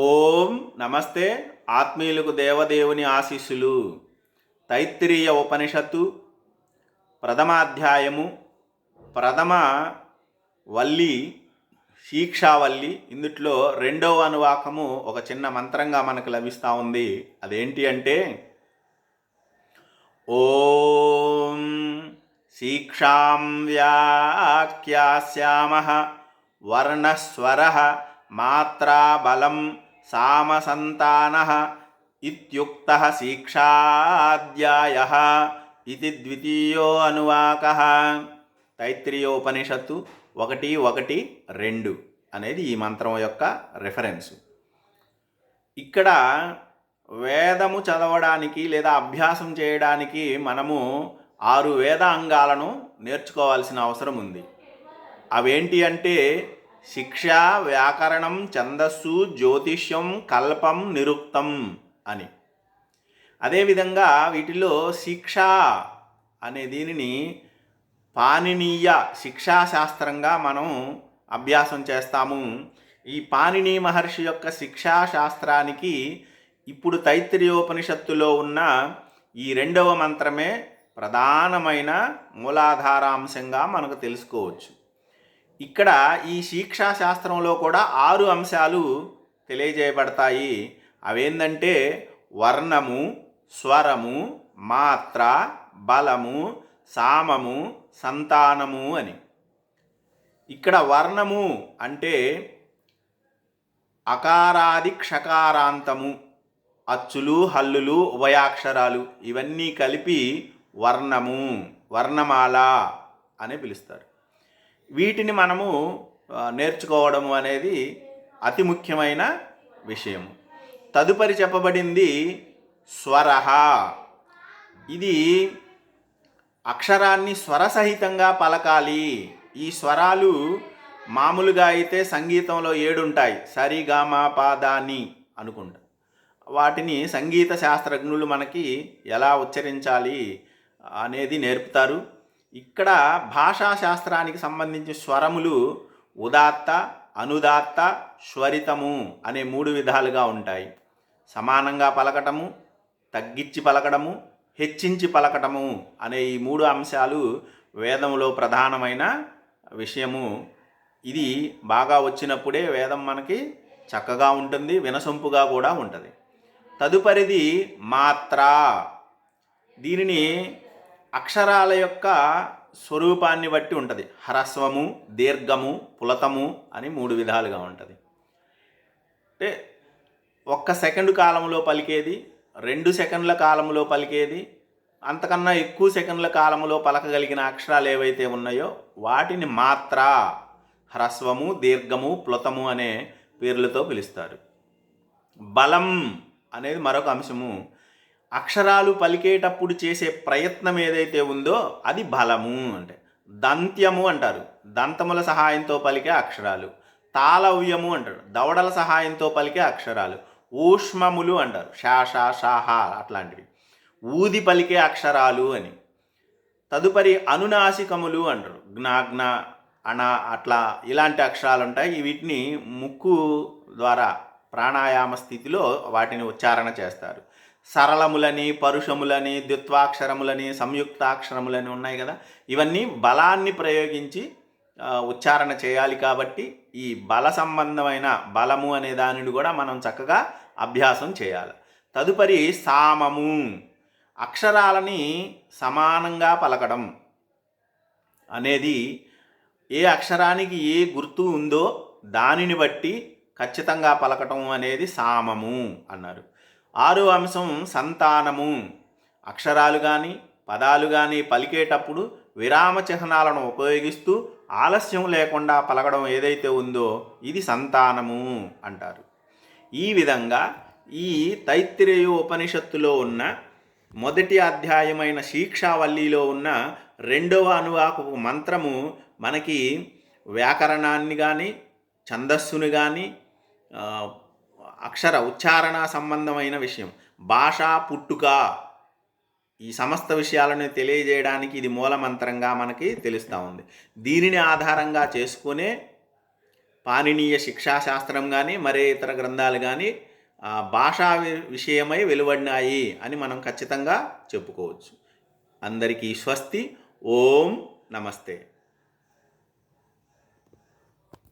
ఓం నమస్తే. ఆత్మీయులకు దేవదేవుని ఆశీస్సులు. తైత్తిరీయ ఉపనిషత్తు ప్రథమాధ్యాయము ప్రథమ వల్లి శీక్షావల్లి. ఇందుట్లో రెండవ అనువాకము ఒక చిన్న మంత్రంగా మనకు లభిస్తూ ఉంది. అదేంటి అంటే ఓం శీక్షాం వ్యాఖ్యాస్యామః వర్ణస్వరః మాత్రా బలం సామసంతానః ఇత్యుక్తః శీక్షాధ్యాయః ఇది ద్వితీయో అనువాకః. తైత్తిరీయోపనిషత్తు 1:1-2 అనేది ఈ మంత్రం యొక్క రెఫరెన్సు. ఇక్కడ వేదము చదవడానికి లేదా అభ్యాసం చేయడానికి మనము 6 వేద అంగాలను నేర్చుకోవాల్సిన అవసరం ఉంది. అవేంటి అంటే శిక్ష, వ్యాకరణం, ఛందస్సు, జ్యోతిష్యం, కల్పం, నిరుక్తం అని. అదేవిధంగా వీటిలో శిక్ష అనే దీనిని పాణినీయ శిక్షాశాస్త్రంగా మనం అభ్యాసం చేస్తాము. ఈ పాణిని మహర్షి యొక్క శిక్షాశాస్త్రానికి ఇప్పుడు తైత్తిరీయోపనిషత్తులో ఉన్న ఈ రెండవ మంత్రమే ప్రధానమైన మూలాధారాంశంగా మనకు తెలుసుకోవచ్చు. ఇక్కడ ఈ శిక్షాశాస్త్రంలో కూడా 6 అంశాలు తెలియజేయబడతాయి. అవేంటంటే వర్ణము, స్వరము, మాత్ర, బలము, సామము, సంతానము అని. ఇక్కడ వర్ణము అంటే అకారాది క్షకారాంతము, అచ్చులు, హల్లులు, ఉభయాక్షరాలు ఇవన్నీ కలిపి వర్ణము, వర్ణమాల అని పిలుస్తారు. వీటిని మనము నేర్చుకోవడము అనేది అతి ముఖ్యమైన విషయం. తదుపరి చెప్పబడింది స్వరః. ఇది అక్షరాన్ని స్వరసహితంగా పలకాలి. ఈ స్వరాలు మామూలుగా అయితే సంగీతంలో 7 ఉంటాయి. సరి గా మా పా దా ని అనుకుంటా. వాటిని సంగీత శాస్త్రజ్ఞులు మనకి ఎలా ఉచ్చరించాలి అనేది నేర్పుతారు. ఇక్కడ భాషాశాస్త్రానికి సంబంధించి స్వరములు ఉదాత్త, అనుదాత్త, స్వరితము అనే 3 విధాలుగా ఉంటాయి. సమానంగా పలకటము, తగ్గించి పలకడము, హెచ్చించి పలకటము అనే ఈ 3 అంశాలు వేదంలో ప్రధానమైన విషయము. ఇది బాగా వచ్చినప్పుడే వేదం మనకి చక్కగా ఉంటుంది, వినసొంపుగా కూడా ఉంటుంది. తదుపరిది మాత్ర. దీనిని అక్షరాల యొక్క స్వరూపాన్ని బట్టి ఉంటుంది. హ్రస్వము, దీర్ఘము, పులతము అని 3 విధాలుగా ఉంటుంది. అంటే 1 సెకండు కాలంలో పలికేది, 2 సెకండ్ల కాలంలో పలికేది, అంతకన్నా ఎక్కువ సెకండ్ల కాలంలో పలకగలిగిన అక్షరాలు ఏవైతే ఉన్నాయో వాటిని మాత్ర, హ్రస్వము, దీర్ఘము, ప్లుతము అనే పేర్లతో పిలుస్తారు. బలం అనేది మరొక అంశము. అక్షరాలు పలికేటప్పుడు చేసే ప్రయత్నం ఏదైతే ఉందో అది బలము. అంటే దంత్యము అంటారు, దంతముల సహాయంతో పలికే అక్షరాలు. తాళవ్యము అంటారు, దవడల సహాయంతో పలికే అక్షరాలు. ఊష్మములు అంటారు, షాష, షాహ అట్లాంటివి ఊది పలికే అక్షరాలు అని. తదుపరి అనునాసికములు అంటారు, జ్ఞ, అణ అట్లా ఇలాంటి అక్షరాలు ఉంటాయి. వీటిని ముక్కు ద్వారా ప్రాణాయామ స్థితిలో వాటిని ఉచ్చారణ చేస్తారు. సరళములని, పరుషములని, ద్విత్వాక్షరములని, సంయుక్తాక్షరములని ఉన్నాయి కదా. ఇవన్నీ బలాన్ని ప్రయోగించి ఉచ్చారణ చేయాలి. కాబట్టి ఈ బల సంబంధమైన బలము అనే దానిని కూడా మనం చక్కగా అభ్యాసం చేయాలి. తదుపరి సామము. అక్షరాలని సమానంగా పలకడం అనేది ఏ అక్షరానికి ఏ గుర్తు ఉందో దానిని బట్టి ఖచ్చితంగా పలకటం అనేది సామము అన్నారు. 6వ అంశం సంతానము. అక్షరాలు కానీ పదాలు కానీ పలికేటప్పుడు విరామ చిహ్నాలను ఉపయోగిస్తూ ఆలస్యం లేకుండా పలకడం ఏదైతే ఉందో ఇది సంతానము అంటారు. ఈ విధంగా ఈ తైత్తిరీయ ఉపనిషత్తులో ఉన్న మొదటి అధ్యాయమైన శీక్షావల్లిలో ఉన్న రెండవ అనువాకపు మంత్రము మనకి వ్యాకరణాన్ని కానీ, ఛందస్సును కానీ, అక్షర ఉచ్చారణ సంబంధమైన విషయం, భాష పుట్టుక, ఈ సమస్త విషయాలను తెలియజేయడానికి ఇది మూలమంత్రంగా మనకి తెలుస్తూ ఉంది. దీనిని ఆధారంగా చేసుకునే పాణినీయ శిక్షాశాస్త్రం కానీ మరే ఇతర గ్రంథాలు కానీ భాషా విషయమై వెలువడినాయి అని మనం ఖచ్చితంగా చెప్పుకోవచ్చు. అందరికీ స్వస్తి. ఓం నమస్తే.